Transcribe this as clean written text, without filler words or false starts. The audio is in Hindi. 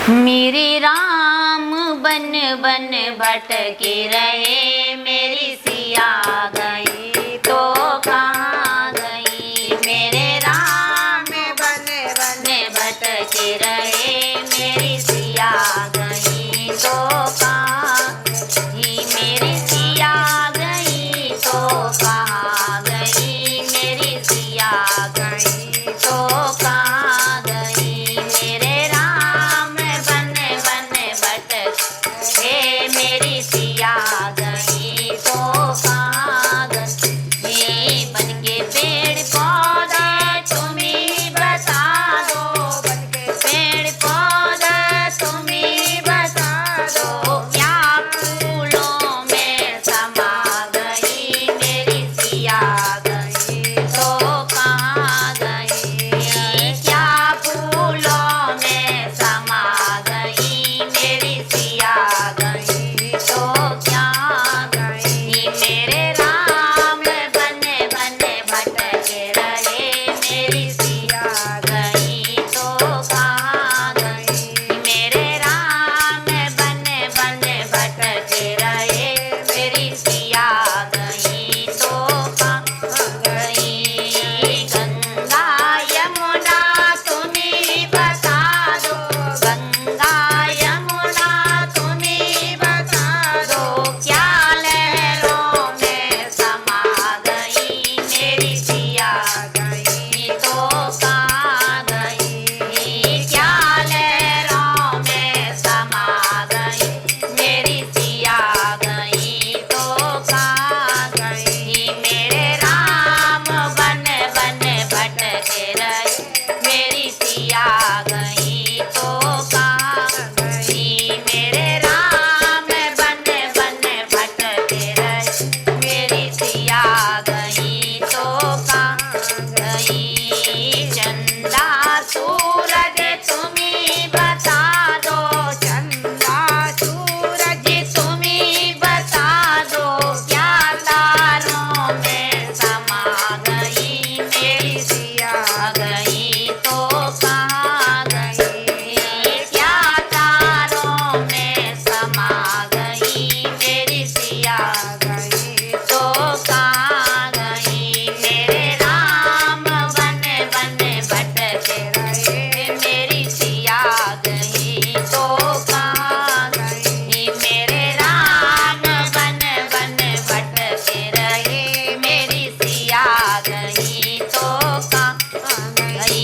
मेरे राम बन बन भटके रहे, मेरी सिया गई तो कहाँ गई। मेरे राम बन बन भटके रहे, मेरी सिया गई तो कहाँ गई। मेरी सिया गई तो कहाँ गई, मेरी सिया गई तो कहाँ गई। मेरे राम बन बन भटके, मेरी सिया गई तो कहाँ गई। बन के पेड़ पौधे तुम ही बता दो, बन के पेड़ पौधे तुम ही बता दो, क्या फूलों में समा गई, मेरी सिया गई तो कहाँ गई। क्या फूलों में समा गई, मेरी सिया गई तो क्या गई। मेरे राम बन बन भटके रहे, मेरी सिया गई तो कहाँ गई। मेरे राम बन बन भटके रहे, मेरी सिया गई तो कहाँ गई। गंगा यमुना तुम्ही बता दो, गंगा यमुना तुम्ही बता दो, क्या लहरों में समा गई, मेरी सिया गई तो कहाँ गई। क्या लहरों में समा गई, मेरी सिया गई तो कहाँ गई। मेरे राम बन बन भटके रहे, मेरी सिया गई तो कहाँ गई। मेरे राम बन बन भटके रहे, मेरी सिया गई तो कहाँ गई। चंदा सूरज तुम्ही बता दो, चंदा सूरज तुम्ही बता दो, क्या तारों में समा गई, मेरी सिया गई तो कहाँ गई। क्या तारों में समा गई, मेरी सिया गई तो कहाँ गई। मेरे राम बन बन भटके रहे, मेरी सिया गई तो कहाँ गई। मेरे राम बन बन भटके रहे, मेरी सिया गई तो कहाँ गई।